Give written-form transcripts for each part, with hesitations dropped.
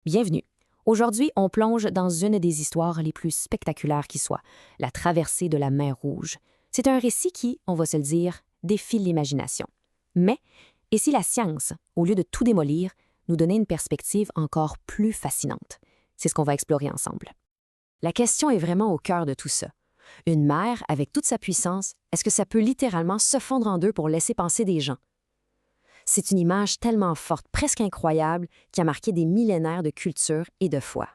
Bienvenue. Aujourd'hui, on plonge dans une des histoires les plus spectaculaires qui soit, la traversée de la mer Rouge. C'est un récit qui, on va se le dire, défie l'imagination. Mais, et si la science, au lieu de tout démolir, nous donnait une perspective encore plus fascinante? C'est ce qu'on va explorer ensemble. La question est vraiment au cœur de tout ça. Une mer, avec toute sa puissance, est-ce que ça peut littéralement se fondre en deux pour laisser passer des gens? C'est une image tellement forte, presque incroyable, qui a marqué des millénaires de culture et de foi.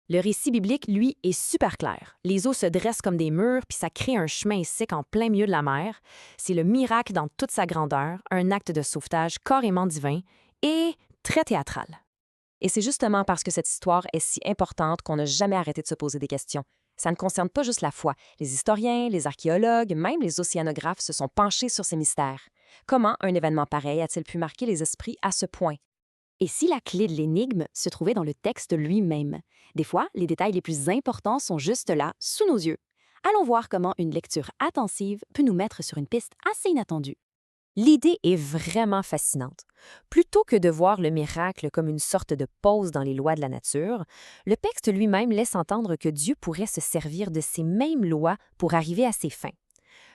Le récit biblique, lui, est super clair. Les eaux se dressent comme des murs, puis ça crée un chemin sec en plein milieu de la mer. C'est le miracle dans toute sa grandeur, un acte de sauvetage carrément divin et très théâtral. Et c'est justement parce que cette histoire est si importante qu'on n'a jamais arrêté de se poser des questions. Ça ne concerne pas juste la foi. Les historiens, les archéologues, même les océanographes se sont penchés sur ces mystères. Comment un événement pareil a-t-il pu marquer les esprits à ce point? Et si la clé de l'énigme se trouvait dans le texte lui-même? Des fois, les détails les plus importants sont juste là, sous nos yeux. Allons voir comment une lecture attentive peut nous mettre sur une piste assez inattendue. L'idée est vraiment fascinante. Plutôt que de voir le miracle comme une sorte de pause dans les lois de la nature, le texte lui-même laisse entendre que Dieu pourrait se servir de ces mêmes lois pour arriver à ses fins.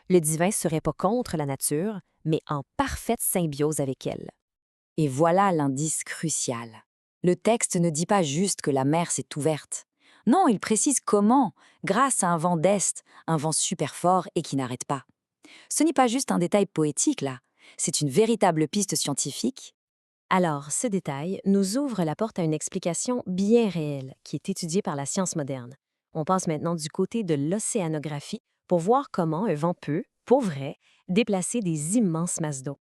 Le divin ne serait pas contre la nature, mais en parfaite symbiose avec elle. Et voilà l'indice crucial. Le texte ne dit pas juste que la mer s'est ouverte. Non, il précise comment, grâce à un vent d'est, un vent super fort et qui n'arrête pas. Ce n'est pas juste un détail poétique, là. C'est une véritable piste scientifique. Alors, ce détail nous ouvre la porte à une explication bien réelle qui est étudiée par la science moderne. On passe maintenant du côté de l'océanographie pour voir comment un vent peut, pour vrai, déplacer des immenses masses d'eau.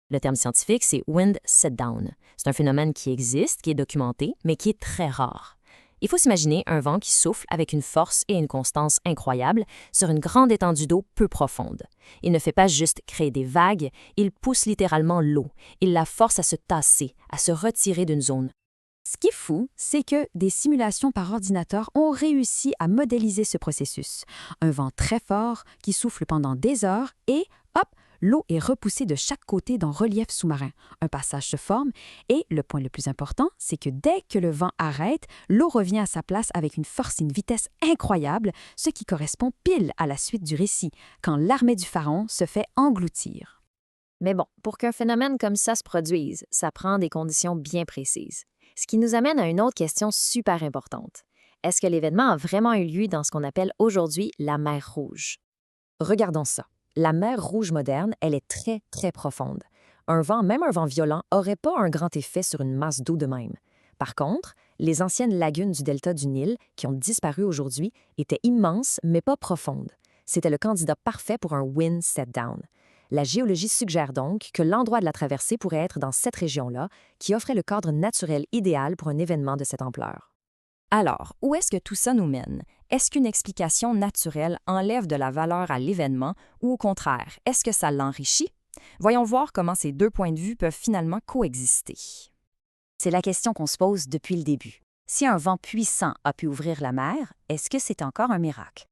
Le terme scientifique, c'est wind set-down. C'est un phénomène qui existe, qui est documenté, mais qui est très rare. Il faut s'imaginer un vent qui souffle avec une force et une constance incroyables sur une grande étendue d'eau peu profonde. Il ne fait pas juste créer des vagues, il pousse littéralement l'eau. Il la force à se tasser, à se retirer d'une zone. Ce qui est fou, c'est que des simulations par ordinateur ont réussi à modéliser ce processus. Un vent très fort qui souffle pendant des heures et, hop, l'eau est repoussée de chaque côté d'un relief sous-marin. Un passage se forme et le point le plus important, c'est que dès que le vent arrête, l'eau revient à sa place avec une force et une vitesse incroyables, ce qui correspond pile à la suite du récit, quand l'armée du pharaon se fait engloutir. Mais bon, pour qu'un phénomène comme ça se produise, ça prend des conditions bien précises. Ce qui nous amène à une autre question super importante. Est-ce que l'événement a vraiment eu lieu dans ce qu'on appelle aujourd'hui la mer Rouge? Regardons ça. La mer Rouge moderne, elle est très, très profonde. Un vent, même un vent violent, n'aurait pas un grand effet sur une masse d'eau de même. Par contre, les anciennes lagunes du delta du Nil, qui ont disparu aujourd'hui, étaient immenses, mais pas profondes. C'était le candidat parfait pour un wind set-down. La géologie suggère donc que l'endroit de la traversée pourrait être dans cette région-là, qui offrait le cadre naturel idéal pour un événement de cette ampleur. Alors, où est-ce que tout ça nous mène? Est-ce qu'une explication naturelle enlève de la valeur à l'événement ou au contraire, est-ce que ça l'enrichit? Voyons voir comment ces deux points de vue peuvent finalement coexister. C'est la question qu'on se pose depuis le début. Si un vent puissant a pu ouvrir la mer, est-ce que c'est encore un miracle?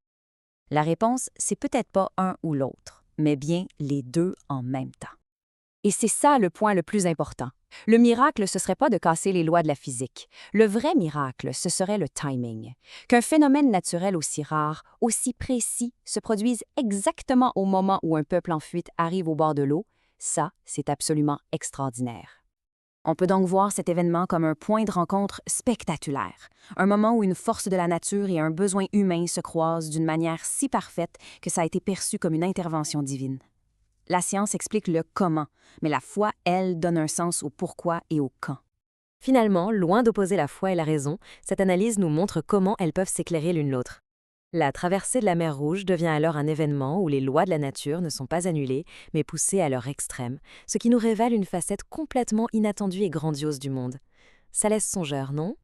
La réponse, c'est peut-être pas un ou l'autre, mais bien les deux en même temps. Et c'est ça le point le plus important. Le miracle, ce serait pas de casser les lois de la physique. Le vrai miracle, ce serait le timing. Qu'un phénomène naturel aussi rare, aussi précis, se produise exactement au moment où un peuple en fuite arrive au bord de l'eau, ça, c'est absolument extraordinaire. On peut donc voir cet événement comme un point de rencontre spectaculaire, un moment où une force de la nature et un besoin humain se croisent d'une manière si parfaite que ça a été perçu comme une intervention divine. La science explique le comment, mais la foi, elle, donne un sens au pourquoi et au quand. Finalement, loin d'opposer la foi et la raison, cette analyse nous montre comment elles peuvent s'éclairer l'une l'autre. La traversée de la mer Rouge devient alors un événement où les lois de la nature ne sont pas annulées, mais poussées à leur extrême, ce qui nous révèle une facette complètement inattendue et grandiose du monde. Ça laisse songeur, non?